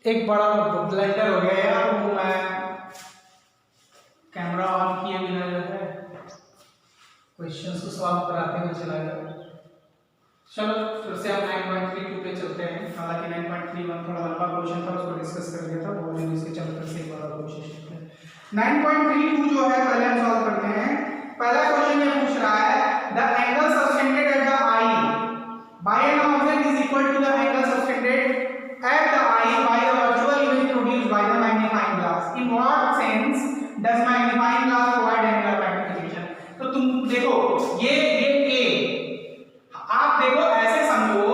एक बड़ा ब्लंडर हो गया यार, वो मैं कैमरा ऑन किए बिना जो है क्वेश्चंस को सॉल्व कराते हुए चला गया। चलो फिर से हम 9.32 पे चलते हैं। हालांकि 9.31 थोड़ा लंबा क्वेश्चन था, उसको डिस्कस कर लिया था, वो मैंने इसके चल फिर से एक बार कोशिश करते हैं। 9.32 जो है पहले हम सॉल्व करते हैं। पहला क्वेश्चन ये पूछ रहा है the angle subtended at the eye by an object is equal to the angle subtended at the eye by the virtual image produced by the magnifying glass. In what sense does magnifying glass provide angular magnification? तो तुम देखो ये A, आप देखो ऐसे समझो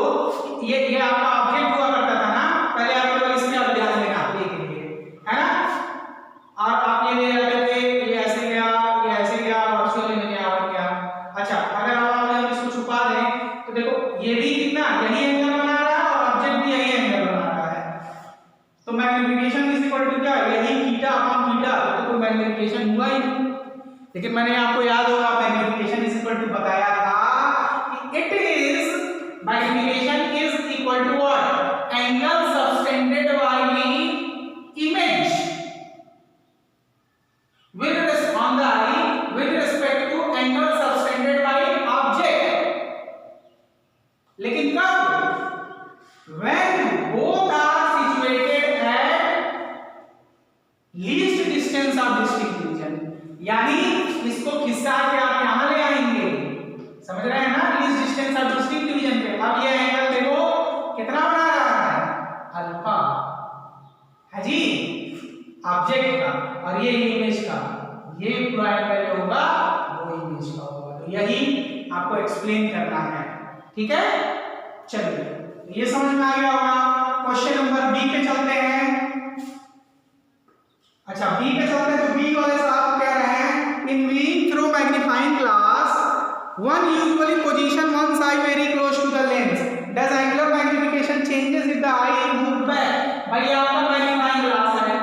ये आपका ऑब्जेक्ट हुआ करता था ना, पहले आप केवल इसमें अभ्यास लेना A के लिए, है ना, और आप ये ले जाते थे, ये ऐसे गया, ये ऐसे गया, वर्चुअल इमेज यहाँ गया। अच्छा, अगर आप इसको छुपा दें तो देखो ये भी कितना यही एंगल बना रहा है और ऑब्जेक्ट भी यही एंगल बना रहा है, तो मैग्निफिकेशन इज इक्वल टू क्या, यही थीटा अपॉन थीटा, तो कोई मैग्निफिकेशन हुआ ही नहीं। लेकिन मैंने आपको याद होगा मैग्निफिकेशन इज इक्वल टू बताया था कि it is magnification is equal to what, angle subtended by the image with on the eye with respect to angle subtended by object। लेकिन कब, when both are situated at least distance of distinct region, यानी इसको खिसका के आप यहां ले आएंगे, समझ रहे हैं ना, least distance of distinct region पे। अब ये एंगल देखो कितना बना रहा है, अल्फा है जी ऑब्जेक्ट का, और ये इमेज का, ये पूरा एंगल होगा वो इमेज का होगा। तो यही आपको एक्सप्लेन करना है, ठीक है। चलिए ये समझ में आ गया होगा। क्वेश्चन नंबर बी पे चलते हैं। अच्छा बी पे चलते हैं, तो बी वाले साहब कह रहे हैं इन viewing through magnifying glass one usually position one side very close to the lens, does angular magnification changes if the eye is moved back? भाई आपका मैग्नीफाइंग ग्लास है,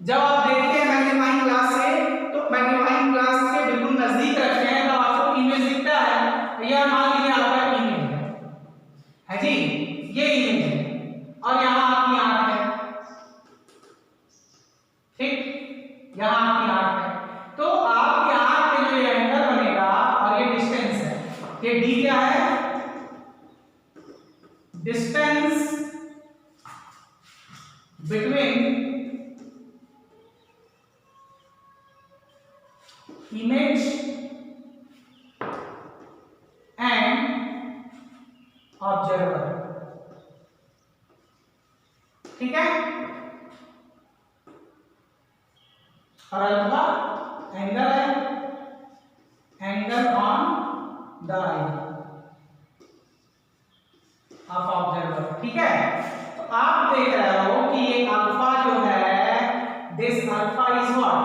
जब आप देखते हैं मैग्नीफाइंग ग्लास से तो मैग्नीफाइंग ग्लास के बिल्कुल नजदीक रखते हैं तो आपको इमेज दिखता है, यह मान लीजिए आपका इमेज है जी, ये इमेज है और यहाँ आपकी आंख है, ठीक, यहाँ आपकी आंख है, तो आपकी आंख में जो ये एंगल बनेगा और ये डिस्टेंस है, ये डी क्या है, distance between image and observer, ठीक है, और अल्फा एंगल है, angle on the I of observer, ठीक है। तो आप देख रहे हो कि ये अल्फा जो है, दिस अल्फा इज व्हाट,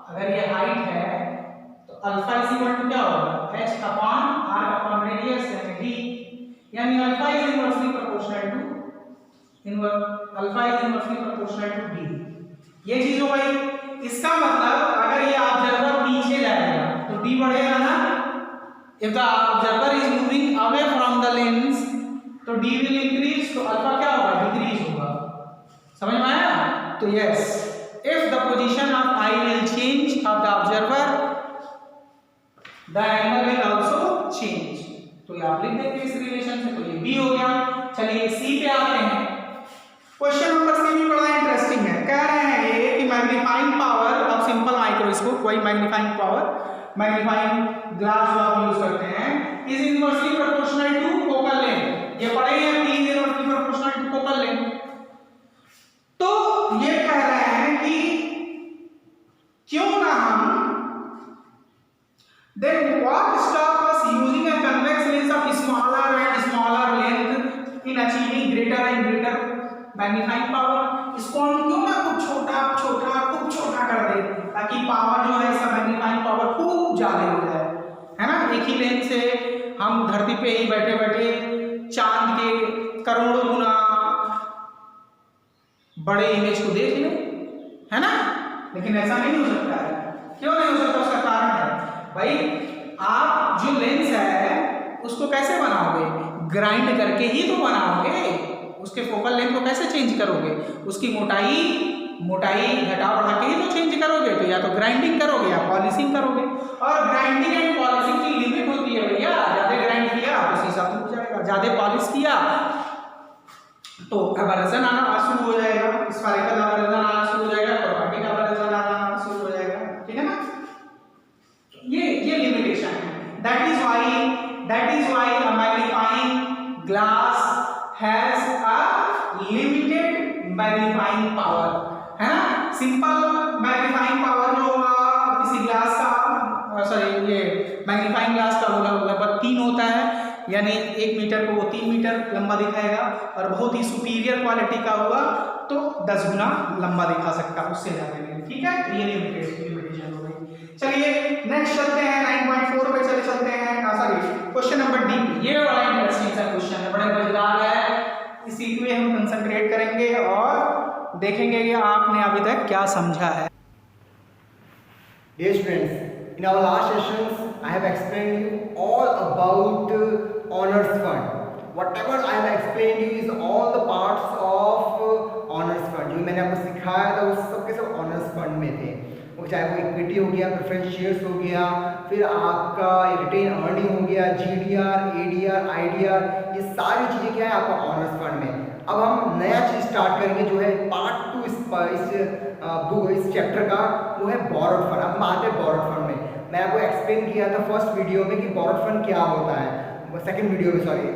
अगर ये हाइट है तो अल्फा इज इक्वल टू क्या होगा, h upon r upon radius यानी d, यानी alpha is inversely proportional to alpha is inversely proportional to d। ये चीज हो गई। इसका मतलब अगर ये ऑब्जर्वर नीचे जाएगा तो d बढ़ेगा ना, if the observer is moving away from the lens तो d विल इंक्रीज, तो अल्फा क्या होगा, डिक्रीज होगा, समझ में आया। तो yes, if the position of eye will change of the observer the angle will also change। तो ये आप लिख देंगे इस रिलेशन से, तो ये बी हो गया। चलिए सी पे आते हैं। क्वेश्चन नंबर सी भी बड़ा इंटरेस्टिंग है। कह रहे हैं ये कि magnifying power of simple microscope, वही मैग्नीफाइंग पावर मैग्नीफाइंग ग्लास जो आप यूज करते हैं, is inversely proportional to focal length. ये पढ़े हैं कि is inversely proportional to focal length. तो ये कह रहे हैं कि क्यों ना हम then what stop us using a convex lens of smaller and smaller length in achieving greater and greater magnifying power। इसको हम क्यों ना खूब छोटा कर दे ताकि पावर जो है इसका मैग्नीफाइंग पावर खूब ज्यादा हो जाए, है ना। एक ही लेंस से हम धरती पे ही बैठे बैठे चांद के करोड़ों गुना बड़े इमेज को देख लें, है ना। लेकिन ऐसा नहीं हो सकता है। क्यों नहीं हो सकता, उसका कारण है भाई, आप जो लेंस है उसको कैसे बनाओगे, ग्राइंड करके ही तो बनाओगे, उसके फोकल लेंथ को कैसे चेंज करोगे? उसकी मोटाई घटा बढ़ा के ही तो चेंज करोगे। तो या तो ग्राइंडिंग करोगे या पॉलिशिंग करोगे, और ग्राइंडिंग एंड पॉलिशिंग की लिमिट होती है भैया। ज़्यादा ग्राइंड किया तो शीशा टूट जाएगा, ज़्यादा पॉलिश किया तो एब्रेजन आना शुरू हो जाएगा, स्फेरिकल एब्रेजन आना शुरू हो जाएगा, क्रोमैटिक एब्रेजन आना शुरू हो जाएगा। ठीक है ना? ये लिमिटेशन है। That is why a magnifying glass has a limited magnifying power, है ना? सिंपल मैग्नीफाइंग पावर जो होगा किसी ग्लास का, सॉरी ये मैग्नीफाइंग ग्लास का होगा लगभग 3 होता है, यानी 1 मीटर को वो 3 मीटर लंबा दिखाएगा, और बहुत ही सुपीरियर क्वालिटी का होगा तो 10 गुना लंबा दिखा सकता है, उससे ज़्यादा नहीं। ठीक है? ये लिमिटेशन हो गई। चलिए नेक्स्ट चलते हैं 9.4 पे चलते हैं। Sorry question number D. ये बड़ा इंटरेस्टिंग सा क्वेश्चन है, बड़ा मजेदार है। इसी पे हम कंसंट्रेट करेंगे और देखेंगे कि आपने अभी तक क्या समझा है। Dear students, in our last sessions, I have explained you all about honors fund. Whatever I have explained you is all the parts of honors fund. जो मैंने आपको सिखाया था वो सबके सब honors fund में थे। वो चाहे वो इक्विटी हो गया, प्रेफरेंस शेयर्स हो गया, फिर आपका रिटेन अर्निंग हो गया, GDR, ADR, IDR, ये सारी चीज़ें क्या है आपका ऑनर्स फंड में। अब हम नया चीज़ स्टार्ट करेंगे जो है पार्ट 2 इस चैप्टर का, वो है बोरोड फंड। अब हम आते हैं बोरोड फंड में। मैं आपको एक्सप्लेन किया था फर्स्ट वीडियो में कि बोरोड फंड क्या होता है, सेकंड वीडियो में सॉरी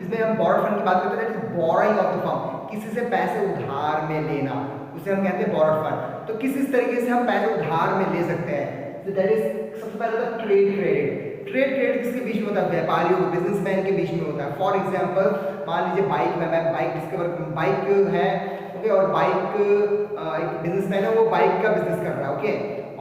इसमें हम बोरोड फंड की बात करते हैं, बोरोइंग ऑफ द फर्म, किसी से पैसे उधार में लेना, उसे हम कहते हैं बोरोड फंड। तो किस तरीके से हम पैसे उधार में ले सकते हैं? तो दैट इज सबसे पहले होता है ट्रेड क्रेडिट। ट्रेड क्रेडिट किसके बीच में होता है? व्यापारियों को, बिजनेसमैन के बीच में होता है। फॉर एग्जांपल मान लीजिए बाइक है, ओके, और बाइक एक बिजनेसमैन है, वो बाइक का बिजनेस कर रहा है, ओके,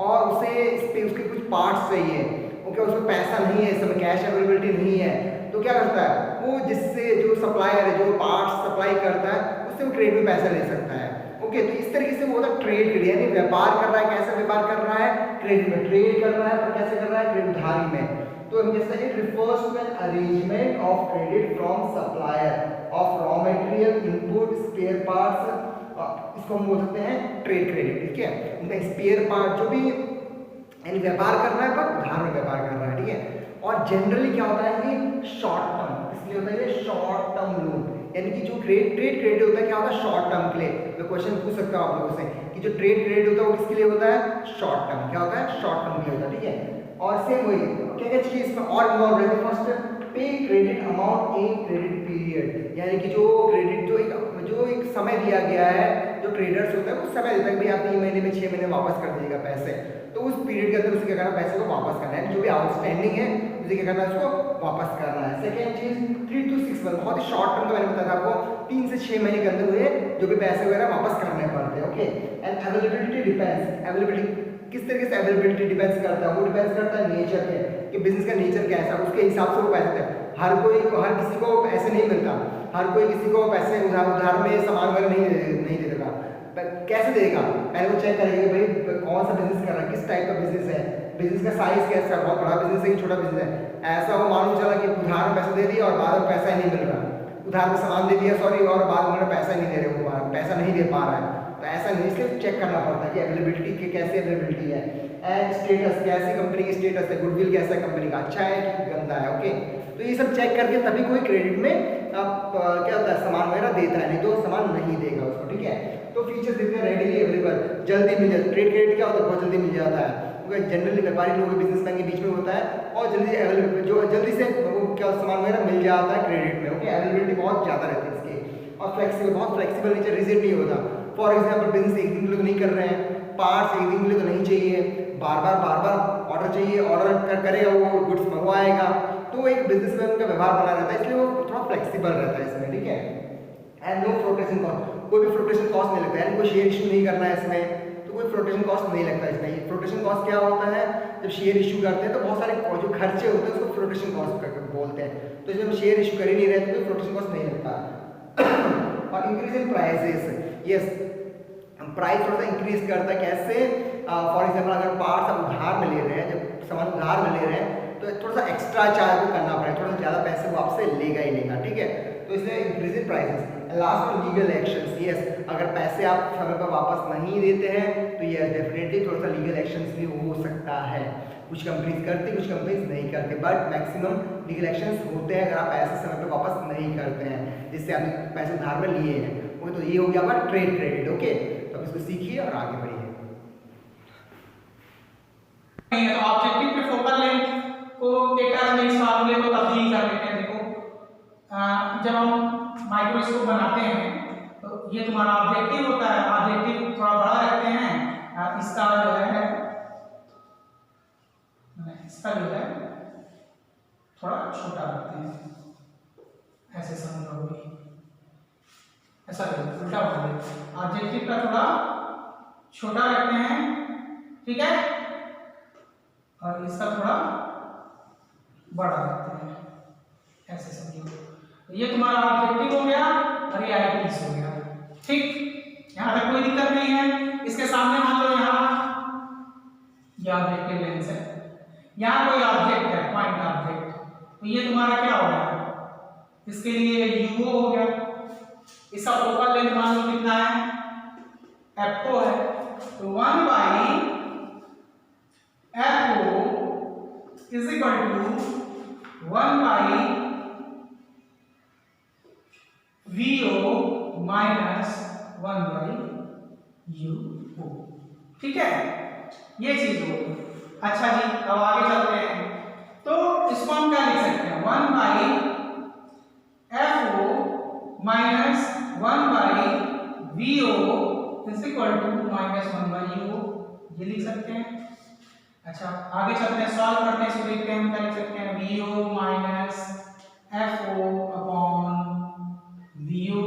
और उसे इस पे उसके कुछ पार्ट्स चाहिए, ओके, उसमें पैसा नहीं है, इस समय कैश अवेलेबिलिटी नहीं है, तो क्या करता है वो, जिससे जो सप्लायर है जो पार्ट्स सप्लाई करता है उससे वो ट्रेड में पैसा ले सकता है, ओके। तो इस तरीके से वो होता है ट्रेड क्रेडिट, यानी व्यापार कर रहा है। कैसे व्यापार कर रहा है? क्रेडिट में ट्रेड कर रहा है, पर कैसे कर रहा है? क्रेडिट उधारी में। तो हम कहते हैं it refers to an arrangement of credit from supplier of raw material, input, spare parts, इसको हम बोल सकते हैं ट्रेड क्रेडिट। ठीक है? उनका स्पेयर पार्ट जो भी यानी व्यापार कर रहा है पर उधार में व्यापार कर रहा है, ठीक है। और जनरली क्या होता है कि शॉर्ट टर्म, इसलिए होता है ये शॉर्ट टर्म लोन, यानी कि जो ट्रेड क्रेडिट होता है क्या होता है? शॉर्ट टर्म के लिए। मैं क्वेश्चन पूछ सकता हूँ आप लोगों से कि जो ट्रेड क्रेडिट होता है वो किसके लिए होता है? Short term. क्या होता है? शॉर्ट टर्म के लिए होता है, ठीक है। और सेम वही क्या क्या चीज़ इसमें और इन्वॉल्व रहती है? फर्स्ट पे credit amount in credit period, यानी कि जो क्रेडिट जो एक समय दिया गया है, जो ट्रेडर्स होता है वो समय देता है कि भाई आप 3 महीने में 6 महीने वापस कर दीजिएगा पैसे, तो उस पीरियड के अंदर उसे क्या करना है? पैसे को वापस करना है, जो भी आउटस्टैंडिंग है उसे क्या करना है? उसको वापस करना है। सेकेंड चीज 3 to 6 मंथ, बहुत ही शॉर्ट टर्म का मैंने बताया था आपको, 3 से 6 महीने के अंदर हुए जो भी पैसे वगैरह वापस करने पड़ते हैं, okay. And availability depends, availability किस तरीके से अवेलेबिलिटी डिपेंड्स करता है? वो डिपेंड्स करता है नेचर पे कि बिजनेस का नेचर कैसा है, उसके हिसाब से वो पैसे देता है। हर किसी को ऐसे नहीं मिलता, हर कोई किसी को पैसे उधार में सामान वगैरह नहीं दे देगा। कैसे देगा? पहले वो चेक करेंगे भाई कौन सा बिजनेस कर रहा है, किस टाइप का बिजनेस है, बिजनेस का साइज कैसा है, बहुत बड़ा बिजनेस है कि छोटा बिजनेस है। ऐसा वो मालूम चला कि उधार में पैसा दे दिया और बाद में पैसा ही नहीं मिल रहा, उधार में सामान दे दिया सॉरी, और बाद में पैसा ही नहीं दे रहे, वो पैसा नहीं दे पा रहा है, तो ऐसा नहीं, इसलिए चेक करना पड़ता है कि अवेलेबिलिटी की कैसी अवेलेबिलिटी है। एंड स्टेटस, कैसी कंपनी की स्टेटस है, गुडविल कैसा है कंपनी का, अच्छा है कि गंदा है, ओके। तो ये सब चेक करके तभी कोई क्रेडिट में क्या होता है सामान वगैरह देता है, नहीं तो सामान नहीं देगा उसको, ठीक है। तो फीचर्स देते हैं रेडीली अवेलेबल, जल्दी मिल जाता है। ट्रेड क्रेडिट क्या होता है? बहुत जल्दी मिल जाता है, क्योंकि जनरली व्यापारी लोगों बिजनेसमैन के बीच में होता है और जल्दी अवेलेबल, जो जल्दी से वो क्या सामान वगैरह मिल जाता है क्रेडिट में, ओके। अवेलेबिलिटी बहुत ज़्यादा रहती है इसकी, और फ्लेक्सिबल, बहुत फ्लेक्सिबल नेचर, रिजिड नहीं होता। फॉर एग्जाम्पल बिजनेस एक दिन के लिए नहीं कर रहे हैं, पार्ट्स एक दिन के लिए तो नहीं चाहिए, बार बार ऑर्डर चाहिए, ऑर्डर करेगा वो गुड्स मंगवाएगा, तो एक बिजनेसमैन का व्यवहार बना रहता है, इसलिए वो थोड़ा फ्लेक्सिबल रहता है इसमें, ठीक है। एंड नो फ्लोटेशन कॉस्ट, कोई भी फ्लोटेशन कॉस्ट नहीं लगता है, कोई शेयर इशू नहीं करना है इसमें, तो कोई फ्लोटेशन कॉस्ट नहीं लगता इसमें। फ्लोटेशन कॉस्ट क्या होता है? जब शेयर इशू करते हैं तो बहुत सारे जो खर्चे होते हैं उसको फ्लोटेशन कॉस्ट बोलते हैं, तो जब शेयर इशू कर ही नहीं रहे तो कोई फ्लोटेशन कॉस्ट नहीं लगता। और increase in prices, yes, price थोड़ा सा इंक्रीज करता है, कैसे? फॉर एग्जाम्पल अगर पार्ट्स आप उधार में ले रहे हैं, जब सामान उधार में ले रहे हैं तो थोड़ा सा एक्स्ट्रा चार्ज को करना पड़ेगा, थोड़ा सा ज़्यादा पैसे वो आपसे लेगा ही लेगा, ठीक है। तो इसलिए इंक्रीज इन प्राइसेस। लास्ट में लीगल एक्शंस, यस अगर पैसे आप समय पर वापस नहीं देते हैं तो ये डेफिनेटली थोड़ा सा लीगल एक्शंस भी हो सकता है। कुछ कंपनीज करती, कुछ कंपनीज नहीं करती, बट मैक्सिमम लीगल एक्शंस होते हैं अगर आप पैसे समय पर वापस नहीं करते हैं, जिससे आपने पैसे उधार में लिए हैं। वो तो ये हो गया आपका ट्रेड क्रेडिट। ओके, तो अब इसको सीखिए और आगे बढ़िए। तो ऑब्जेक्टिव पे फोकल लेंथ को के टर्म में इस फार्मूले को तब्दील कर लेते हैं। देखो जब हम माइक्रोस्कोप बनाते हैं तो ये तुम्हारा ऑब्जेक्टिव होता है, ऑब्जेक्टिव थोड़ा बड़ा रखते हैं, इसका जो है थोड़ा छोटा रखते हैं, ऐसे समझ लो, ऐसा उल्टा बोल दे, ऑब्जेक्टिव का थोड़ा छोटा रखते हैं, ठीक है, और इसका थोड़ा बड़ा रखते हैं, ऐसे समझो। ये तुम्हारा ऑब्जेक्टिव हो गया और ये आईपीस हो गया, ठीक। यहाँ तक कोई दिक्कत नहीं है। इसके सामने मान लो यहाँ ये ऑब्जेक्टिव लेंस है, यहाँ कोई ऑब्जेक्ट है, पॉइंट ऑब्जेक्ट, तो ये तुम्हारा क्या हो गया, इसके लिए यूओ हो गया। इसका फोकल लेंथ मान लो कितना है, एफओ है, तो 1 by FO is equal to 1 by VO minus 1 by UO, ठीक है, ये चीज हो। अच्छा जी, अब आगे चलते हैं। तो इसको हम क्या लिख सकते हैं, 1 by FO minus 1 by VO is equal to minus 1 by UO, ये लिख सकते हैं। अच्छा आगे चलते हैं, सॉल्व करते हैं, इसको देखते हैं हम क्या लिख सकते हैं, VO minus FO upon VO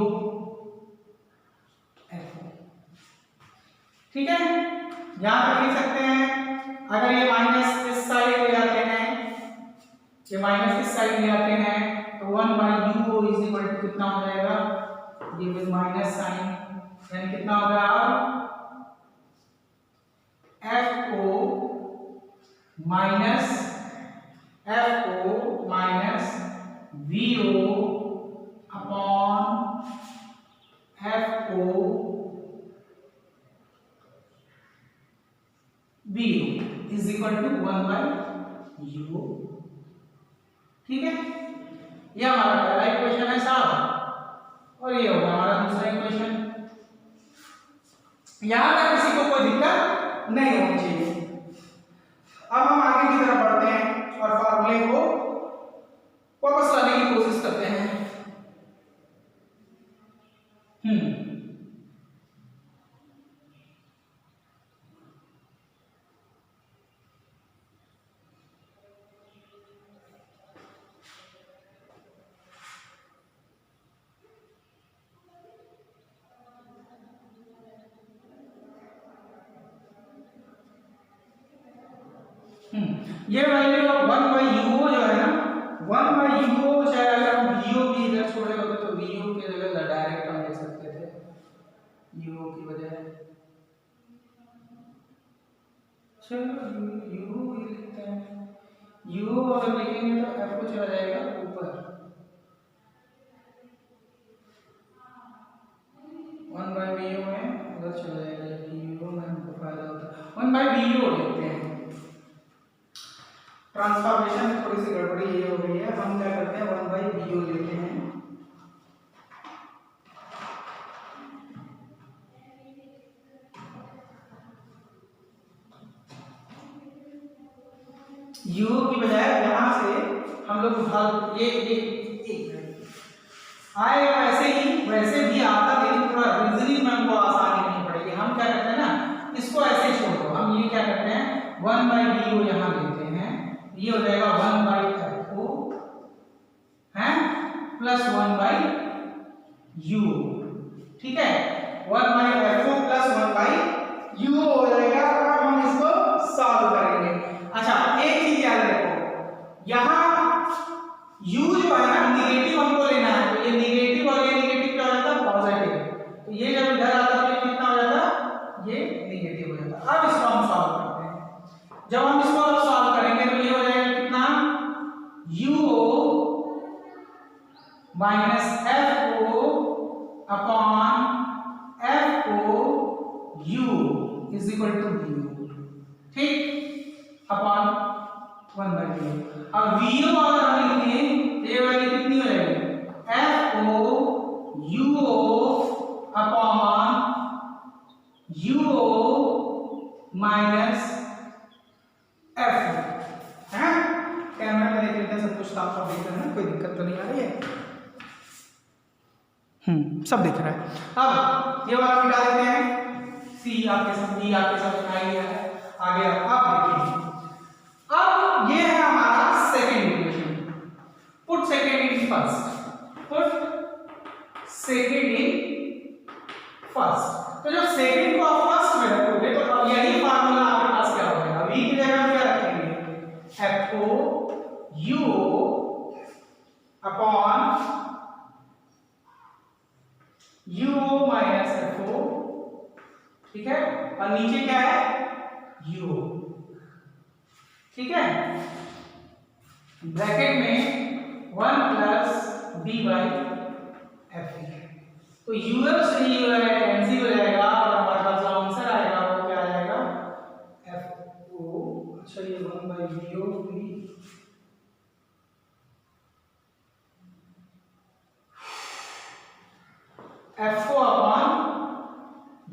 FO, ठीक है, यहां तक लिख सकते हैं। अगर ये माइनस इस साइड ले जाते हैं, ये माइनस इस साइड ले जाते हैं, तो 1 by UO is equal to कितना हो जाएगा, ये विद माइनस साइन, यानी कितना हो गया, FO minus VO upon FO VO is equal to 1 by UO, ठीक है। ये हमारा पहला इक्वेशन है साहब, और ये होगा हमारा दूसरा इक्वेशन। यहां तक किसी को कोई दिक्कत नहीं होनी चाहिए। अब हम आगे की तरफ बढ़ते हैं और फार्मूले को वापस लाने की कोशिश करते हैं। ये वैल्यू ऑफ 1 बाई यूओ जो है ना, 1 बाई यूओ, चाहे अगर हम वीओ भी इधर छोड़े होते तो वीओ की जगह डायरेक्ट हम ले सकते थे यूओ की बजाय। चलो यूओ ही लिखते हैं, यूओ अगर लिखेंगे तो एफ को चला जाएगा ऊपर, 1 बाई वीओ में उधर चला जाएगा, यूओ में हमको फायदा होता है। 1 बाई वीओ लिखते हैं। ट्रांसफॉर्मेशन में थोड़ी सी गड़बड़ी ये हो गई है, हम क्या करते हैं 1 बाई वीओ लेते हैं, यूओ की बजाय यहां से हम लोग उठा ये आएगा, वैसे भी आता, लेकिन थोड़ा रीजनिंग में हमको आसानी नहीं पड़ेगी। हम क्या करते हैं ना, इसको ऐसे छोड़ दो, हम ये क्या करते हैं 1 बाई वीओ यहां लेते हैं, ये हो जाएगा 1 बाई एफओ है प्लस 1 बाई यू, ठीक है, 1 by FO plus 1 by you हो जाएगा। अब हम इसको सॉल्व करेंगे। अच्छा एक चीज याद रखो, यहाँ u जो है ना निगेटिव हमको लेना है, तो ये निगेटिव और ये निगेटिव क्या हो जाता है, पॉजिटिव, तो ये जब इधर आता है तो कितना हो जाता, ये निगेटिव हो जाता। अब इसको हम सॉल्व करते हैं। जब हम इसको अब सॉल्व करेंगे तो ये हो जाएगा कितना, u minus F O upon F O U is equal to V, ठीक, अपॉन 1/u। अब वीओ अगर हम लिखें, ये वाली कितनी हो जाएगी, F O U O upon U O minus F, है। कैमरा में देख लेते हैं, सब कुछ साफ साफ देख रहे हैं, कोई दिक्कत तो नहीं आ रही है, सब दिख रहा है। अब ये वाला मिटा देते हैं, सी आपके साथ, डी आपके साथ दिखाई दिया है, आगे अब देखिए, अब ये है हमारा second equation, put second in first, put second in first. तो जब सेकेंड को आप फर्स्ट में रखोगे तो अब यही फार्मूला आपके पास क्या हो जाएगा, वी की जगह क्या रखेंगे, F O U upon U O minus F O, ठीक है, और नीचे क्या है, यू, ठीक है, ब्रैकेट में 1 plus D by F E. तो यूएफ से यूएफ कैंसिल हो जाएगा और हमारे पास जो आंसर आएगा वो क्या आएगा, एफ ओ, अच्छा ये 1/वी ओ भी, F O upon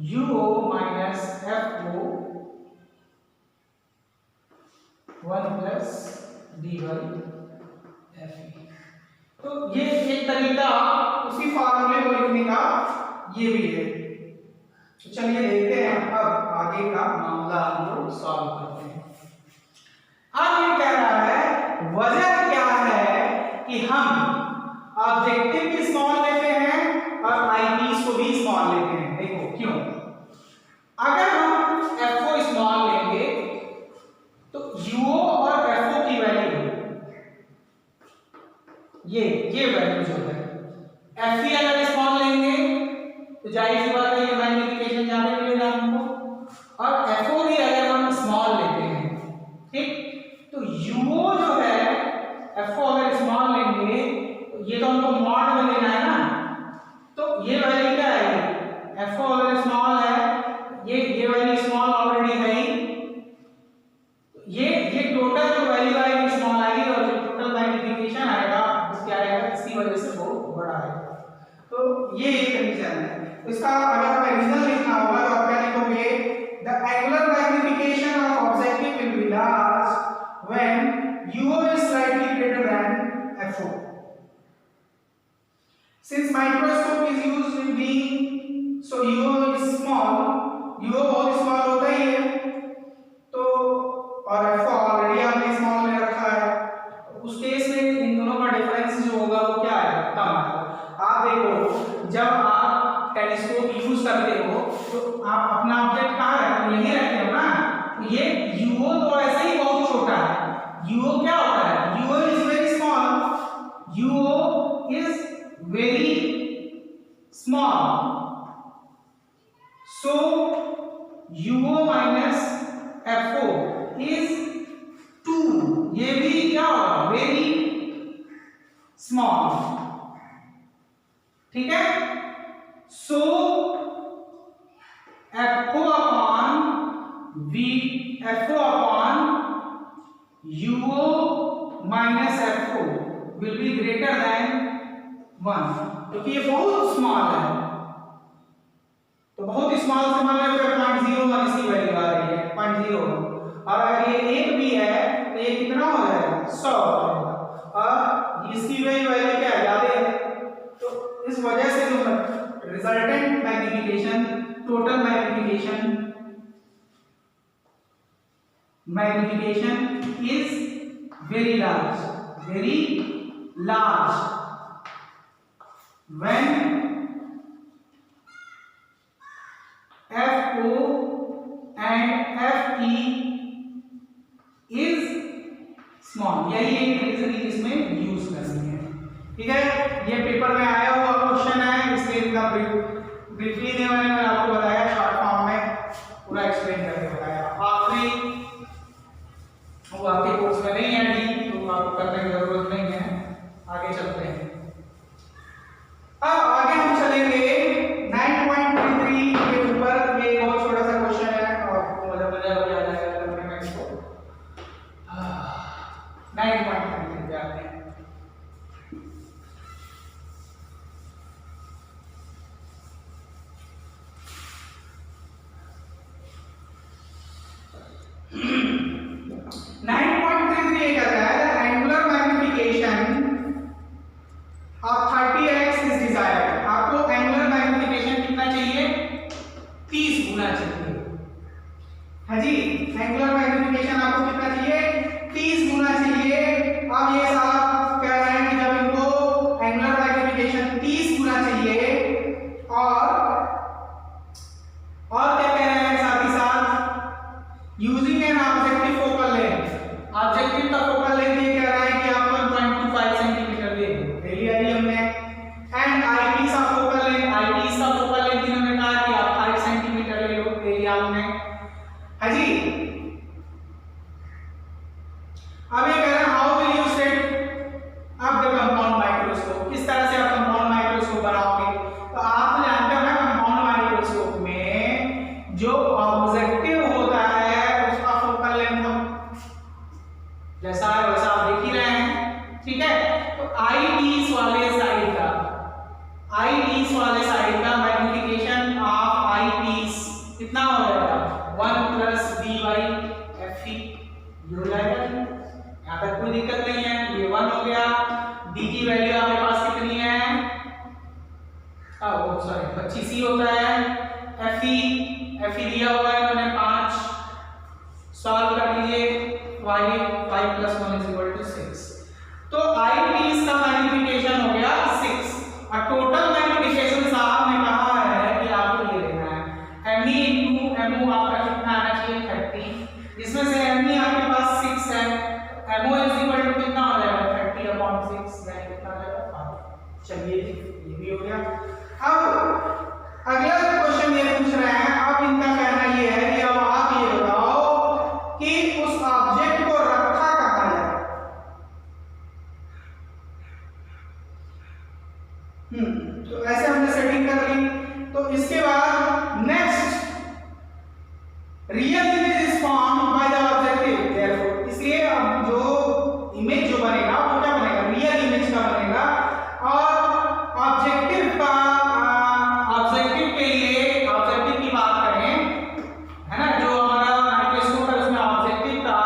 U O minus F O 1 plus D by F E. तो ये एक तरीका उसी फार्मूले को लिखने का ये भी है। तो चलिए देखते हैं अब आगे का मामला हम लोग सॉल्व करते हैं। अब ये कह रहा है वजह क्या है कि हम ऑब्जेक्टिव भी स्मॉल लेते हैं और आईपीस को भी स्मॉल लेते हैं। देखो क्यों, अगर हम एफ ओ स्मॉल लेंगे तो यूओ और एफ ओ की वैल्यू ये वैल्यू जो है, एफ ई अगर स्मॉल लेंगे तो जाहिर सी बात है ये मैग्निफिकेशन ज्यादा मिलेगा हमको, और एफ ओ भी अगर हम स्मॉल लेते हैं, ठीक, तो यूओ जो है एफ ओ अगर स्मॉल लेंगे तो ये तो हमको मॉड में लेना है ना, तो ये वैल्यू क्या आएगी, एफ ओ अगर स्मॉल है, ये वैल्यू स्मॉल ऑलरेडी है ही, ये टोटल जो वैल्यू आएगी स्मॉल आएगी और जो टोटल मैग्निफिकेशन आएगा वो क्या आएगा, इसी वजह से बहुत बड़ा है। तो ये एक कंडीशन है। इसका अगर हमें रीजन लिखना होगा तो आप क्या लिखोगे, the angular magnification of objective will be large when यूओ is slightly greater than FO. Since microscope is used in being, so यूओ is small, यूओ बहुत स्मॉल होता ही है, तो और एफओ ऑलरेडी आपने स्मॉल में रखा है, उस केस में इन दोनों का डिफरेंस जो होगा वो क्या है, कम आएगा। आप देखो जब आप टेलीस्कोप यूज करते हो तो आप अपना ऑब्जेक्ट कहाँ रखते हो, यहीं रखते हो ना, तो ये यूओ तो ऐसे ही बहुत छोटा है, यूओ क्या होता है, U O is very small, U O is very small, so U O minus F O is 2, ये भी क्या होगा, वेरी स्मॉल, ठीक है। So F O upon V, F O upon U O minus F O will be greater than 1, क्योंकि ये बहुत स्मॉल है, तो बहुत स्मॉल से मान लो 0.01 इसकी वैल्यू आ रही है, 0.01, और अगर ये 1 भी है तो ये कितना हो जाएगा, 100 हो जाएगा, और इसकी वैल्यू क्या है, ज्यादा है, तो इस वजह से जो resultant magnification, total magnification is very large when FO and FE is small। यही एक रीजनिंग इसमें यूज करनी है, ठीक है। ये पेपर में आया हुआ क्वेश्चन है, इसलिए इतना ब्रीफली नहीं मैंने आपको बताया, शॉर्ट फॉर्म में पूरा एक्सप्लेन करके बताया। आखिरी वो आपके कोर्स में नहीं है डी, तो आपको करने की जरूरत नहीं है, आगे चलते हैं। अब आगे हम चलेंगे 30 गुना चाहिए। हाँ जी, एंगुलर मैग्निफिकेशन आपको कितना चाहिए? 30 गुना चाहिए। अब ये साहब कह रहे हैं कि जब इनको एंगुलर मैग्निफिकेशन 30 गुना चाहिए और क्या कह रहे हैं साथ ही साथ using an objective focal length. Objective का फोकल लेंथ ये कह रहा है कि आप 1.25 सेंटीमीटर ले लिया हमने। एंड आईपीस का फोकल लेंथ, आईपीस का फोकल लेंथ इन्होंने कहा कि आप 5 सेंटीमीटर ले लिया हमने। हाँ जी, अब ये कह रहे हैं how will you set up the compound microscope, किस तरह से आप कंपाउंड माइक्रोस्कोप बनाओगे। तो आप जानते हो ना कंपाउंड माइक्रोस्कोप में जो ऑब्जेक्टिव होता है उसका फोकल लेंथ हम जैसा है वैसा आप देख ही रहे हैं, ठीक है। तो आई पीस वाले साइड का मैग्निफिकेशन ऑफ आई पीस कितना हो जाएगा? 1 प्लस डी बाई एफ ई हो जाएगा। यहाँ तक कोई दिक्कत नहीं है, ये 1 हो गया। डी की वैल्यू आपके पास कितनी है? वो सॉरी 25 ही होता है। एफ ई दिया हुआ है मैंने 5, सॉल्व कर लीजिए। 5 प्लस 1 इज इक्वल टू 6। तो आई पीस का मैग्निफिकेशन हो गया 6 और टोटल मैग्निफिकेशन साहब ने कहा है कि आपको ये लेना है एमई इनटू एमओ आपका कितना आना चाहिए? 30। इसमें से एमई आपके पास 6 है, एमओ इज इक्वल टू कितना हो जाएगा? 30/6 यानी कितना आ जाएगा? 5। चलिए ये भी हो गया। अब अगला क्वेश्चन ये पूछ रहे हैं, अब इनका कहना ये है कि अब आप ये बताओ कि उस ऑब्जेक्ट को रखा कहां जाए। तो ऐसे हमने सेटिंग कर ली। तो इसके बाद next real image is formed by the objective, therefore इसलिए अब जो इमेज जो बनेगा वो क्या बनेगा? रियल इमेज का बनेगा। और ऑब्जेक्टिव के लिए ऑब्जेक्टिव की बात करें, है ना, जो हमारा माइक्रोस्कोप है उसमें ऑब्जेक्टिव का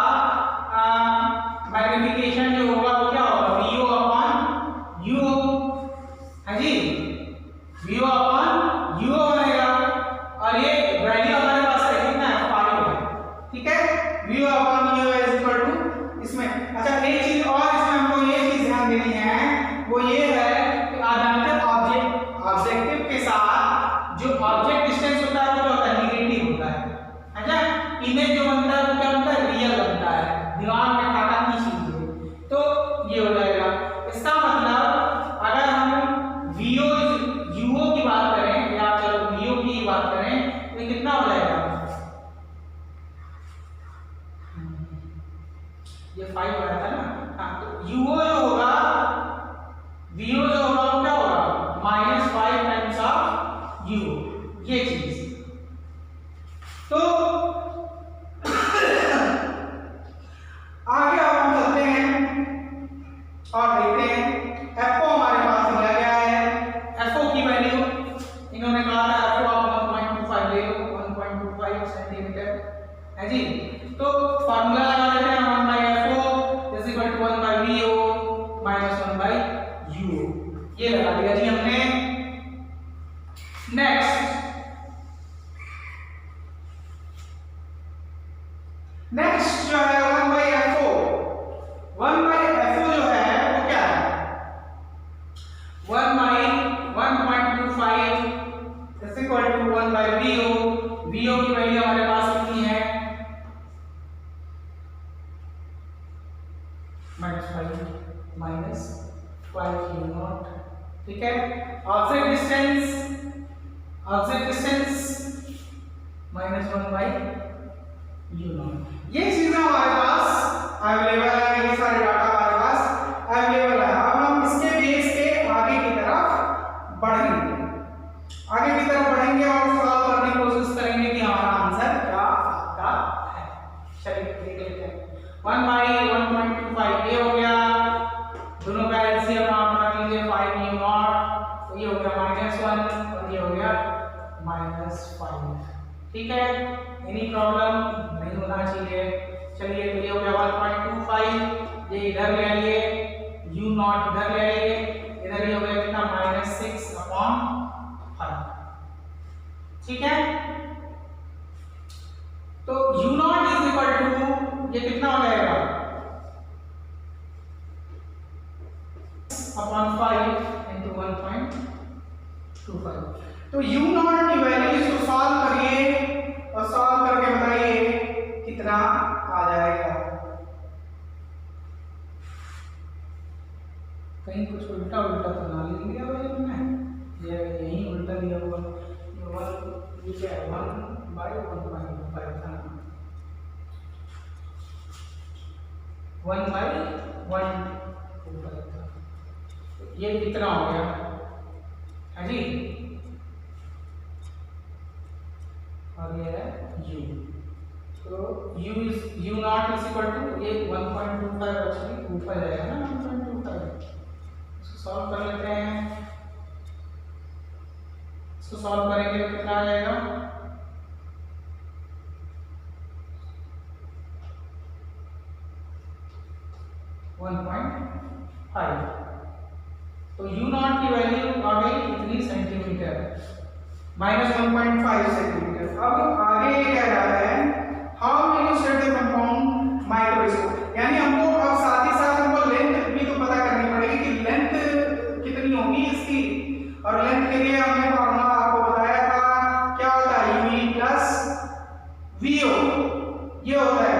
मैग्निफिकेशन जो होगा वो क्या होगा? VO upon UO। हाँ जी, VO अपॉन UO बनेगा। और ये वैल्यू हमारे पास है कितना है? 5 है, ठीक है। VO upon UO is equal to इसमें। अच्छा एक चीज और इसमें हमको ये चीज ध्यान देनी है, वो ये है कि आधारित ऑब्जेक्टिव के साथ जो ऑब्जेक्ट डिस्टेंस होता है वो क्या होता है? नेगेटिव होता है ना। इमेज जो बनता है वो क्या बनता है? रियल बनता है। दिमाग में खाता नहीं चीज, तो ये हो जाएगा। इसका मतलब अगर हम UO की बात करें या चलो VO की बात करें तो कितना हो जाएगा? ये 5 हो रहा था ना। हाँ, तो UO जो होगा, VO जो होगा वो क्या होगा? -5 टाइम्स ऑफ UO, ये चीज। तो आगे अब हम चलते हैं और देखते हैं FO हमारे पास दिया गया है। FO की वैल्यू इन्होंने कहा था FO आप 1.25 ले लो, 1.25 सेंटीमीटर है जी। तो फार्मूला लगा देते हैं 1/FO is equal to 1/VO minus 1/UO। ये लगा दिया जी हमने। नेक्स्ट जो है 1/FO। 1/FO जो है वो क्या है? 1/1.25 is equal to 1/VO। VO की वैल्यू हमारे पास कितनी है? -5 ठीक है। Object distance -1/U0। ये चीजें हमारे पास अवेलेबल है, ये सारे डाटा हमारे पास अवेलेबल है। अब हम इसके बेस पे आगे की तरफ बढ़ेंगे और सॉल्व करने की कोशिश करेंगे कि हमारा आंसर क्या आता है। चलिए देख लेते हैं। 1/1.25 ये हो गया, दोनों का एलसीएम आप बना लीजिए 5U0, तो ये हो गया -1 और ये हो गया -5। ठीक है, एनी प्रॉब्लम नहीं होना चाहिए। चलिए तो ये हो गया 1.25, ये इधर ले आइए, U0 इधर ले आइए, इधर ये हो गया कितना -6/5। ठीक है। तो u nought is equal to ये कितना हो जाएगा अपॉन 5 इंटू 1.25। तो u नॉट की वैल्यू इसको सॉल्व करिए और सॉल्व करके बताइए कितना आ जाएगा। कहीं कुछ उल्टा उल्टा तो ना लिख दिया भाई हमने, ये यही उल्टा दिया हुआ ये क्या है 1/1.5 था 1/1.25 था, ये कितना हो गया है जी, और ये है u। तो u nought is equal to ये 1.25 एक्चुअली ऊपर जाएगा ना 1.25। इसको सॉल्व कर लेते हैं, इसको सॉल्व करेंगे तो कितना आ जाएगा 1.5। तो u नॉट की वैल्यू आ गई इतनी सेंटीमीटर -1.5 सेंटीमीटर। अब आगे ये कह रहा है how will you set the compound microscope, यानी हमको अब साथ ही साथ हमको लेंथ भी तो पता करनी पड़ेगी कि लेंथ कितनी होगी इसकी, और लेंथ के लिए हमने फॉर्मूला आपको बताया था क्या होता है यूवी प्लस वीओ, ये होता है।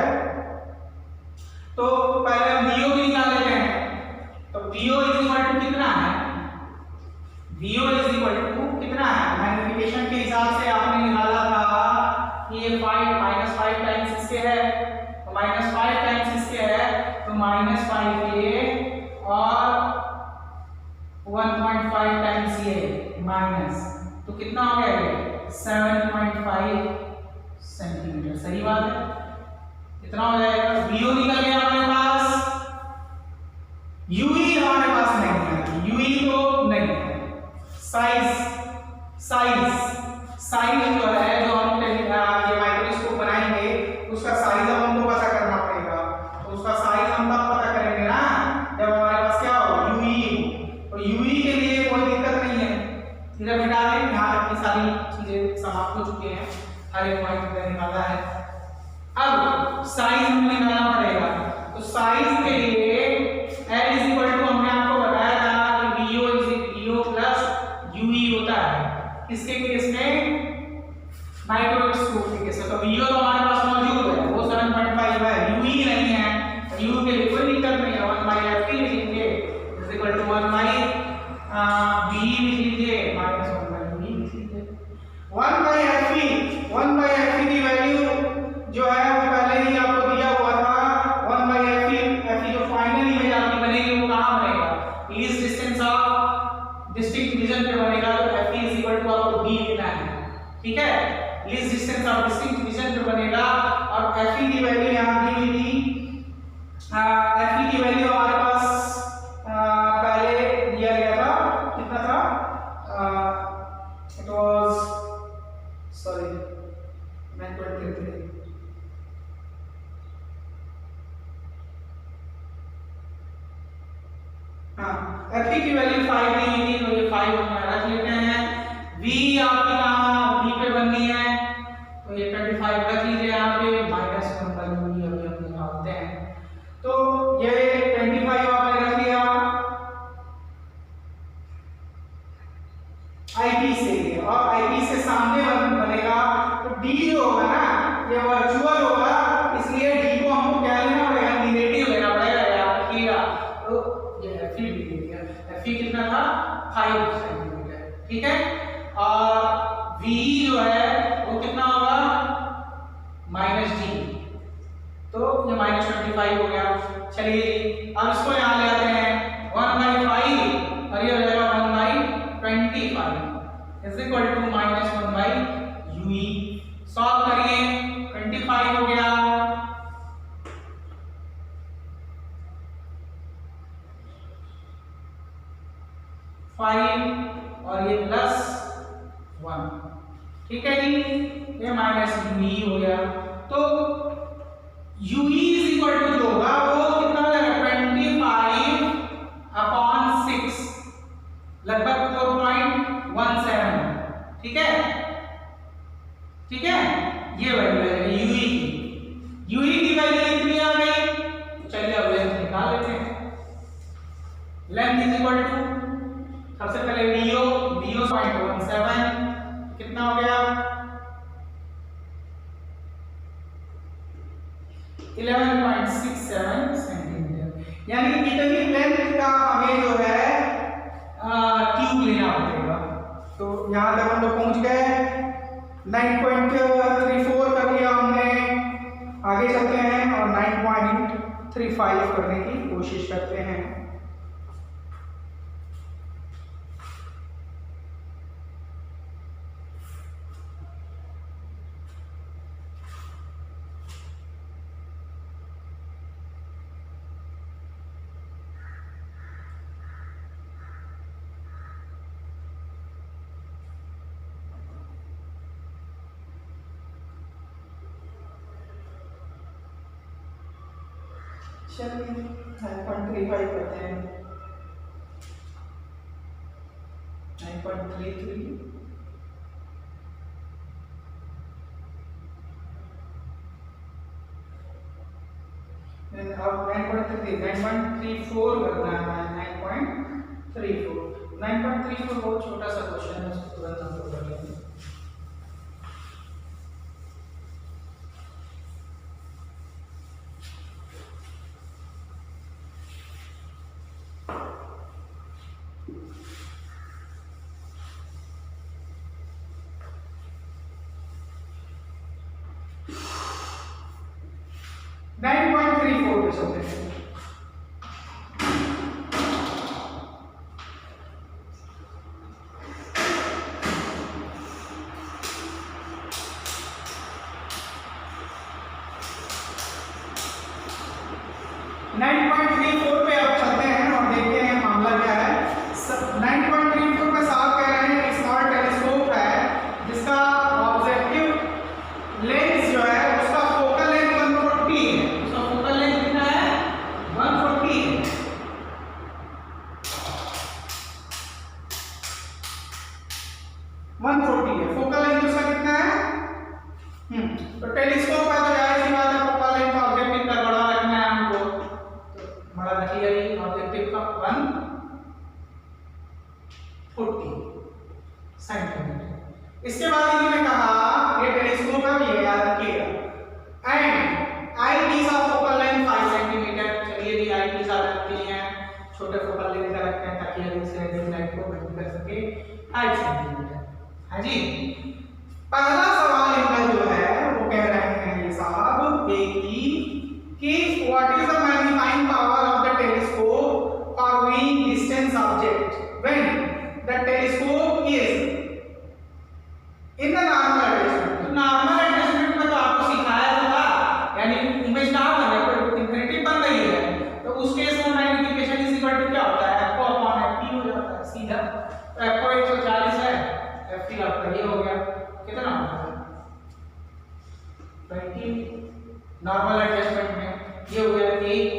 तो पहले हम वीओ भी निकाल लेते हैं। तो वीओ इज इक्वल टू कितना है, वीओ इज इक्वल टू कितना है, मैग्निफिकेशन के हिसाब से आपने निकाला था कि ये 5 टाइम्स इसके है, तो -5 टाइम्स इसके है, तो -5 ये और 1.5 टाइम्स ये माइनस, तो कितना हो गया ये 7.5 सेंटीमीटर। सही बात है, इतना हो जाएगा। वीओ निकल गया हमारे पास, यूई हमारे पास नहीं है, यूई तो नहीं है। साइज जो है जो हम ये माइक्रोस्कोप बनाएंगे उसका साइज अब हमको पता करना पड़ेगा। तो उसका साइज हम तब पता करेंगे ना जब हमारे पास क्या हो यूई। तो यूई के लिए कोई दिक्कत नहीं है, इधर मिटा दें, यहाँ तक की सारी चीजें समाप्त हो चुकी हैं, हर एक पॉइंट हमने निकाला है। अब साइज हमें निकालना पड़ेगा। तो साइज के लिए L इज इक्वल टू हमने आपको बताया था कि VO प्लस UE होता है किसके केस में, माइक्रोस्कोप के केस में। तो VO तो हमारे पास मौजूद है, वो 7.5 है, UE नहीं है, U के लिए कोई दिक्कत नहीं है, 1/FE लिख लीजिए इज इक्वल टू 1/VE लिख लीजिए माइनस 1/VE लिख लीजिए। 1/FE की वैल्यू जो है वो पहले ही आपको दिया हुआ था 1/FE जो फाइनल इमेज आपकी बनेगी वो कहां बनेगा, least distance of distinct division पे बनेगा। तो FE इज इक्वल टू आपको B लेना है, ठीक है, least distance of distinct division पे बनेगा। और FE की वैल्यू यहां दी हुई थी, FE की वैल्यू हमारे पास पहले दिया गया था, कितना था, इट वाज सॉरी 9.33, हाँ FE की वैल्यू 5 दी हुई थी, तो ये 5 हम रख लेते हैं। V आपकी कहाँ B पे बननी है, तो ये 25 रख लीजिए यहाँ पे, -1/UE अभी हम निकालते हैं। तो ये 25 आपने रख लिया IP से, और IP से सामने बनेगा तो D जो होगा ना ये वर्चुअल होगा, इसलिए D को हमको क्या लेना पड़ेगा, नेगेटिव लेना पड़ेगा, याद रखिएगा। तो ये FE भी ले लिया, FE कितना था 5 सेंटीमीटर, ठीक है। और VE जो है वो कितना होगा -D, तो ये -25 हो गया। चलिए अब इसको यहाँ ले आते हैं 1/5 और ये हो जाएगा 1/25 is equal to -1/UE। Solve करिए, 25 हो गया, और ये +1, ठीक है जी, ये -UE हो गया। तो UE इज इक्वल टू जो होगा वो कितना हो जाएगा 25/6, लगभग 4.17, ठीक है, ठीक है। ये वैल्यू है यूई की। यूई की वैल्यू कितनी आ गई? चलिए अब लेंथ निकाल लेते हैं। लेंथ इज इक्वल टू सबसे पहले वीओ 0.17 कितना हो गया 11.67 सेंटीमीटर। यानी कि कितनी लेंथ का हमें जो है ट्यूब लेना पड़ेगा। तो यहां तक हम लोग पहुंच गए 9.34 कर लिया हमने। आगे चलते हैं और 9.35 करने की कोशिश करते हैं। चलिए 9.35 करते हैं 9.33 अब 9.34 करना है 9.34 बहुत छोटा सा क्वेश्चन है उसको तुरंत हम लोग कर लेंगे। नाइन पॉइंट थ्री फोर पे चलते हैं। पे अब चलते हैं और देखते हैं मामला क्या है। 9.34 में साफ कह रहे हैं कि स्मॉल टेलीस्कोप है जिसका ऑब्जेक्टिव लेंस जो है उसका फोकल लेंथ 140 है। उसका फोकल लेंथ कितना है 140 है। फोकल लेंथ उसका कितना है तो टेलीस्कोप है तो जाहिर सी बात है फोकल लेंथ का ऑब्जेक्टिव का बड़ा रखना है हमको। तो बड़ा रखिए ऑब्जेक्टिव का 140 सेंटीमीटर। इसके बाद इन्होंने कहा ये टेलीस्कोप है ये याद रखिएगा and eye piece of focal length 5 centimetre. चलिए जी आई पीस आप रखते हैं छोटे फोकल लेंथ का रखते हैं ताकि हम इससे रेडियस लाइट को मेजर कर सके 5 सेंटीमीटर। हाँ जी पहला सवाल इनका जो है वो कह रहे हैं ये साहब कि what is the magnifying power of the telescope for viewing distance object when the telescope is in the normal adjustment. तो नॉर्मल एडजस्टमेंट में तो आपको सिखाया था यानी इमेज ना बने पर इंफिनिटी बन रही है तो उस केस में मैग्नीफिकेशन इज इक्वल टू क्या होता है f अपॉन ft हो जाता है सीधा। तो f को 140 है ft आपका ये हो गया कितना होगा 20 नॉर्मल एडजस्टमेंट में ये हो गया 1।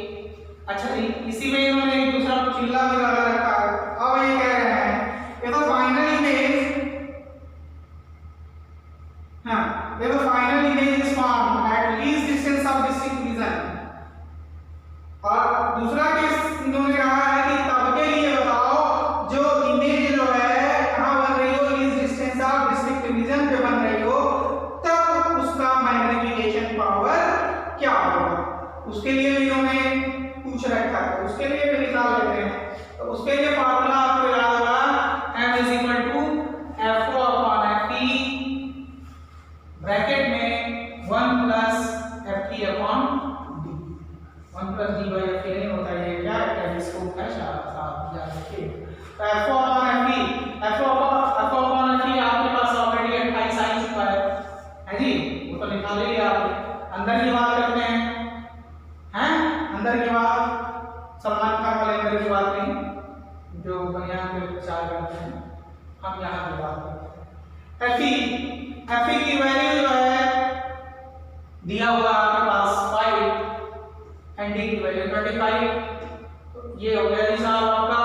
अच्छा जी इसी में इन्होंने एक दूसरा चिल्ला भी लगा रखा है। अब ये कह रहे हैं ये तो final image the final image is formed at least distance of distinct vision। और दूसरा केस इन्होंने कहा है कि तब के लिए बताओ जो इमेज जो है कहां बन रही हो least distance of distinct vision पे बन रही हो तब उसका मैग्नीफिकेशन पावर क्या होगा। उसके लिए भी इन्होंने पूछ रखा है उसके लिए भी निकाल लेते हैं। तो उसके लिए फार्मूला आपको याद होगा m is equal to fo upon ft bracket में 1 plus ft upon d। 1 plus d by ft नहीं होता ये क्या टेलीस्कोप का साथ याद रखिए। तो fo अपॉन ft आपके पास ऑलरेडी 28 आ चुका है जी वो तो निकाल ही लिया आपने। अंदर की बात करते हैं अंदर की बात सलमान खान वाले अंदर की बात नहीं जो बनियान पे प्रचार करते हैं हम यहाँ की बात करते हैं। fe की वैल्यू जो है दिया हुआ आपके पास 5 एंड d की वैल्यू 25। तो ये हो गया जी साहब आपका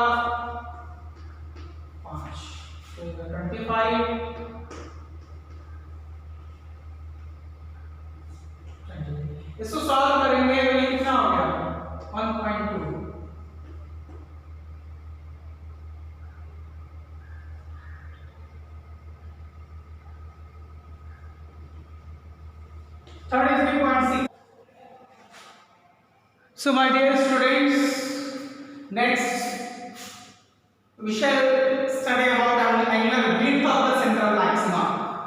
5 तो 25 इसको सॉल्व करेंगे तो ये कितना हो गया 1.2। Third is 3.6। So my dear students, next we shall study about angular width of the central maxima।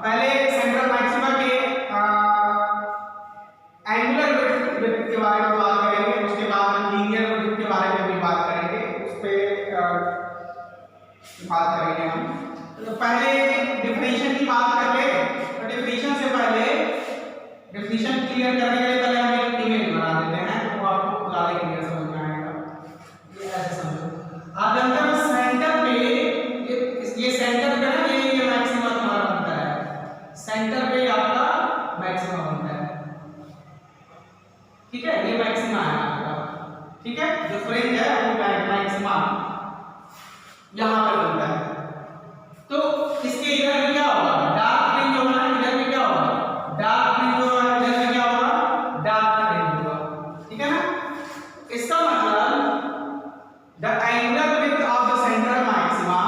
पहले central maxima के angular width के बारे में बात करेंगे, उसके बाद linear width के बारे में भी बात करेंगे, उस पे बात करेंगे हम। तो पहले definition की बात कर ले। तो definition से पहले definition क्लियर करने के लिए पहले हम एक इमेज बना देते हैं, तो आपको ज़्यादा क्लियर समझ में आएगा। ये ऐसे समझो, आप जानते हो सेंटर पे ये सेंटर पे ना ये मैक्सिमा तुम्हारा बनता है, सेंटर पे आपका मैक्सिमा बनता है, ठीक है। ये मैक्सिमा है आपका, ठीक है। जो फ्रिंज है वो मैक्सिमा यहाँ पे बनता है। तो इसके इधर में क्या होगा, डार्क फ्रिंज होगा ना, इधर में क्या होगा डार्क फ्रिंज होगा, इधर में क्या होगा डार्क फ्रिंज होगा, ठीक है ना। इसका मतलब the angular width of the central maxima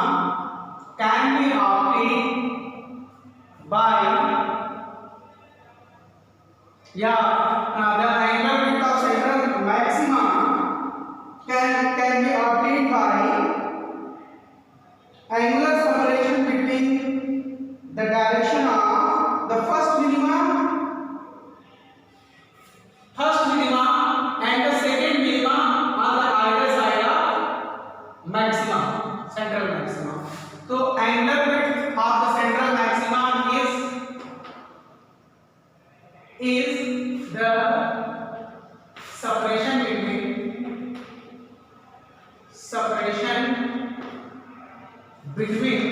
can be obtained by या the angular width of central maxima can be obtained by angular separation between the direction of the first minima and the second minima on the either side of maxima, central maxima। तो angular width of the central maxima is the separation between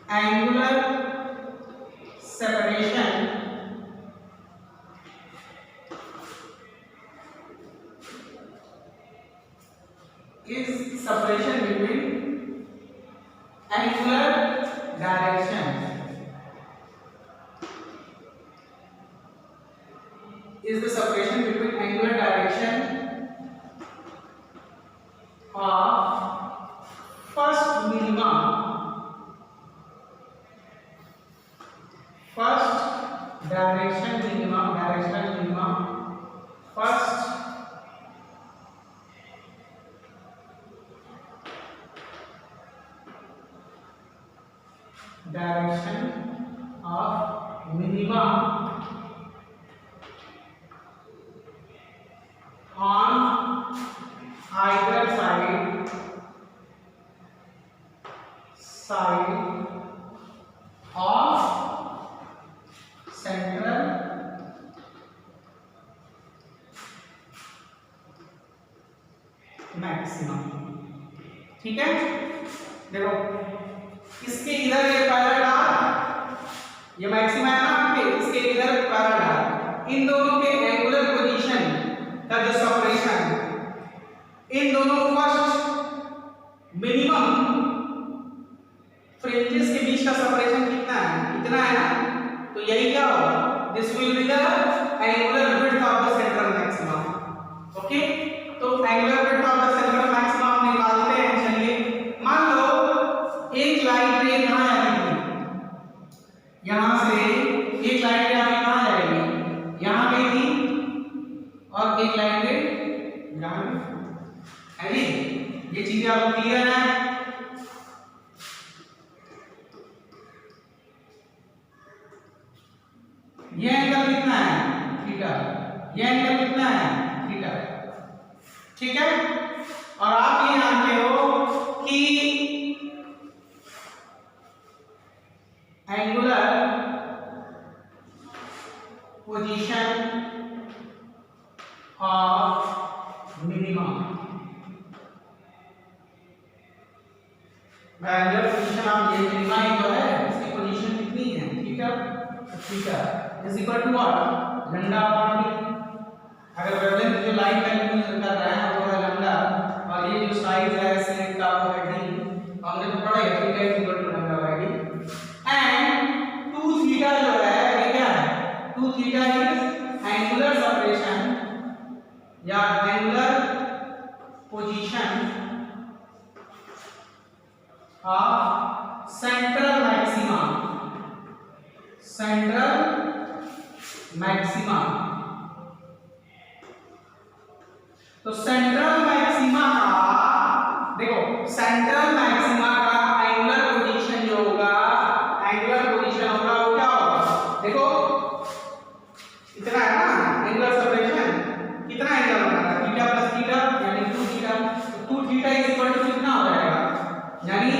angular separation is separation between angular direction is the separation between angular direction of first minima direction minima first direction of minima on either side of central maximum, ठीक है। देखो इसके इधर ये parallel ये maxima है ना आपके, इसके इधर पैरेलल इन दोनों के एंगुलर पोजीशन का जो सेपरेशन इन दोनों फर्स्ट मिनिमम फ्रिंजेस के बीच का सेपरेशन कितना है, इतना है ना। तो यही क्या होगा, this will be the angular width of the central maxima. Okay, तो angular width of the central maxima हम निकालते हैं। चलिए मान लो एक लाइन रे कहां जाएगी, यहां से एक लाइन रे हमें कहां जाएगी, यहां गई थी, और एक लाइन रे यहां है जी। ये चीजें आपको क्लियर है। ये एंगल कितना है थीटा, ये एंगल कितना है थीटा, ठीक है। और आप ये जानते हो कि angular position of minimum, angular position of ये मिनिमा जो है इसकी पोजीशन कितनी है theta, theta is equal to what lambda upon D. अगर वेवलेंथ जो लाइट का यूज कर रहा है वो है लैम्डा, और ये जो साइज है स्लिट का वो है डी। हमने तो पढ़ा है theta is equal to lambda by D. Of central maxima, central maxima. तो सेंट्रल मैक्सिमा का देखो, सेंट्रल मैक्सिमा का एंगुलर पोजीशन जो होगा, एंगुलर पोजीशन होगा वो क्या होगा, देखो इतना है ना एंगुलर सेपरेशन, कितना एंगल होगा थीटा प्लस थीटा यानी 2 थीटा। तो 2 थीटा इज इक्वल टू कितना हो जाएगा, यानी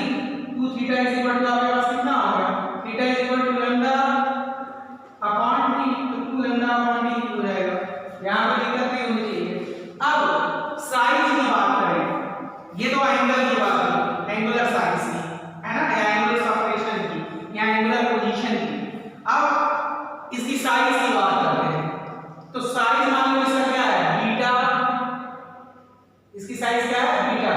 2 थीटा इज इक्वल टू आपके पास कितना होगा, theta is equal to lambda upon T, तो 2 लैम्डा अपॉन टी हो जाएगा। यहां पे दिक्कत नहीं होनी चाहिए। अब साइज की बात करें, ये तो एंगल की बात है, एंगुलर साइज की है ना, या एंगुलर सेपरेशन की या एंगुलर पोजीशन की। अब इसकी साइज की बात करते हैं। तो साइज मान लो इसका क्या है, बीटा, इसकी साइज क्या है, बीटा,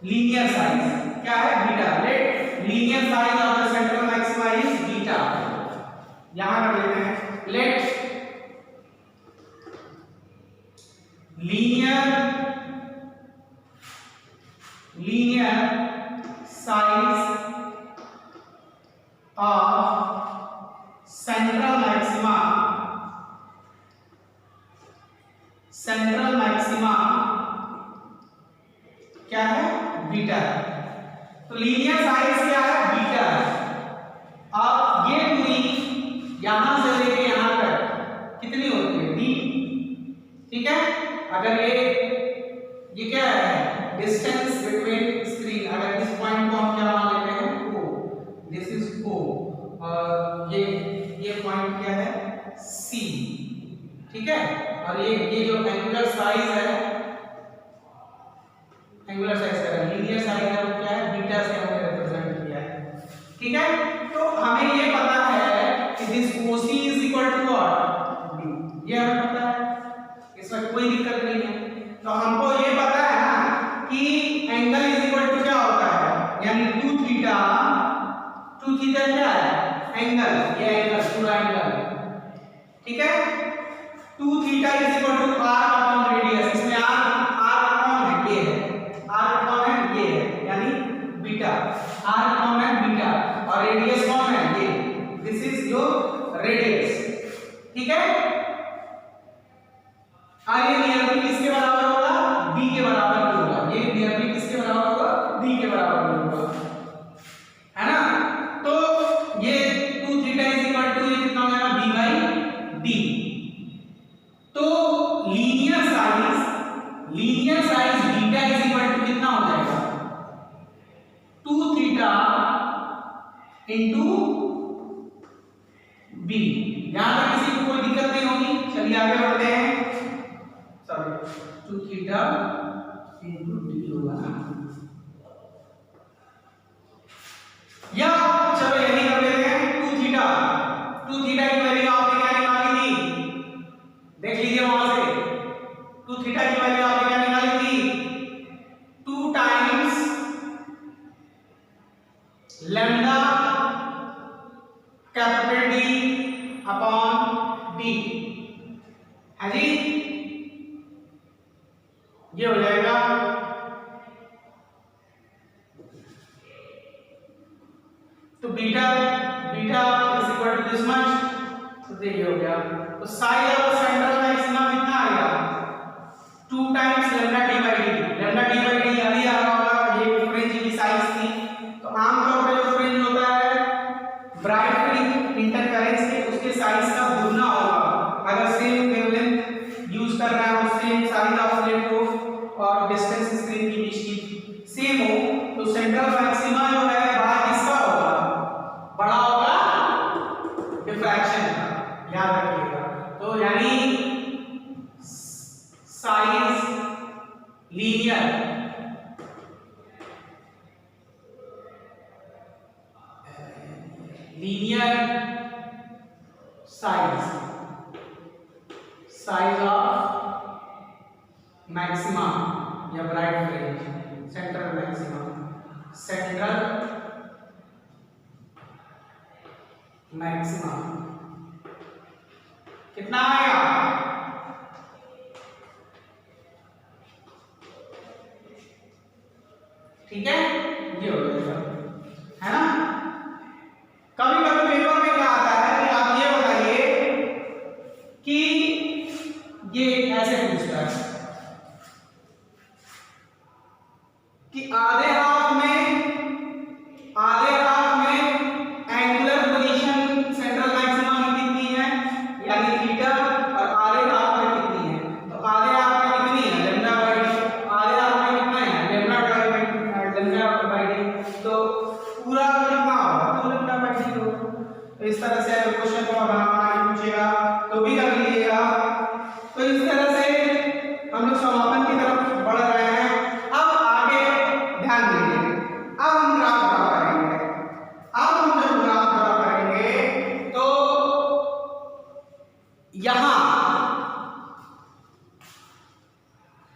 लीनियर साइज क्या है, beta. Let linear size of the central maxima is beta. यहां कर लेते हैं, let linear size of central maxima, central maxima क्या है, बीटा। तो लीनियर साइज क्या है, बीटा है। अब ये दूरी यहां से लेके यहां तक कितनी होती है, डी, ठीक है। अगर ये क्या है, डिस्टेंस बिटवीन स्क्रीन, अगर इस पॉइंट को हम क्या मान लेते हैं, ओ, दिस इज ओ, और ये पॉइंट क्या है, सी, ठीक है। और ये जो एंगुलर साइज है, एंगुलर साइज का लीनियर साइज है वो क्या है, बीटा से हमने रिप्रेजेंट किया है, ठीक है। तो हमें ये पता है कि this OC is equal to what, D, ये हमें पता है, इसमें कोई दिक्कत नहीं है। तो हमको ये पता है ना कि एंगल इज इक्वल टू क्या होता है, यानी 2 थीटा, 2 थीटा क्या है, एंगल, ये एंगल पूरा एंगल, ठीक है। 2 theta is equal to r upon radius, इसमें r कौन है, ये है, r कौन है, ये है, यानी बीटा, r कौन है, बीटा, और रेडियस कौन है, ये, दिस इज योर रेडियस, ठीक है। ये नियरली किसके बराबर होगा, d के बराबर ही होगा, ये नियरली किसके बराबर होगा, d के बराबर ही होगा, है ना। तो ये 2 थीटा इज इक्वल टू ये कितना हो जाएगा, b बाई d। तो linear size beta is equal to कितना हो जाएगा, 2 थीटा इंटू b। यहां तक किसी को कोई दिक्कत नहीं होगी, चलिए आगे बढ़ते हैं। 2 थीटा इंटू डी होगा, या चलो यही कर लेते हैं, 2 थीटा की वैल्यू आपने क्या निकाली थी, देख लीजिए वहां से, 2 थीटा की वैल्यू आपने क्या निकाली थी, 2 times lambda capital D upon D, है जी, ये हो जाएगा। तो beta is equal to this much, तो देखिए हो गया। तो साइज ऑफ सेंट्रल मैक्सिमा कितना आएगा, 2 times lambda D by D. Lambda D by D याद ही आ रहा होगा, ये फ्रिंज की साइज थी। तो आमतौर पे जो फ्रिंज होता है ब्राइट फ्रिंज इंटरफेरेंस के, उसके साइज का दुगना होगा। अगर सेम वेवलेंथ यूज कर रहा है, सेम साइज ऑफ स्लिट को और डिस्टेंस स्क्रीन के बीच की सेम हो, तो सेंट्रल मैक्सिमा जो है बड़ा किसका होगा, बड़ा होगा डिफ्रैक्शन का, याद रखिएगा। तो यानी size linear size of maxima या ब्राइट फ्रिंज, सेंट्रल मैक्सिमा कितना आएगा, ठीक है। ये हो जाएगा, है ना। कभी कभी पेपर में क्या आता है कि आप ये बताइए कि ये ऐसे पूछता है कि आधे हाफ में एंगुलर पोजीशन सेंट्रल मैक्सिमम कितनी है, यानी थीटा, और आधे हाफ में कितनी है। तो आधे हाफ में कितनी है, लैम्डा बाई डी। आधे हाफ में कितना है, लैम्डा बाई डी। तो पूरा कितना होगा, 2 लैम्डा बाई डी होगा। तो इस तरह से अगर क्वेश्चन को बनाना पूछेगा तो भी कर लीजिएगा। तो इस तरह से हम लोग समापन की तरफ बढ़ रहे हैं। अब आगे ध्यान दीजिए, अब हम ग्राफ ड्रा करेंगे। अब हम जब ग्राफ ड्रा करेंगे तो यहां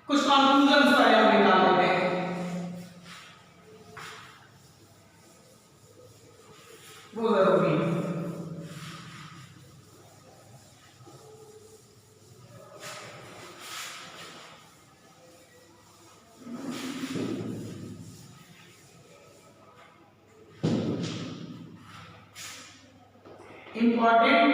कुछ कंक्लूजन पहले हम निकाल लेते हैं, वो जरूरी है। important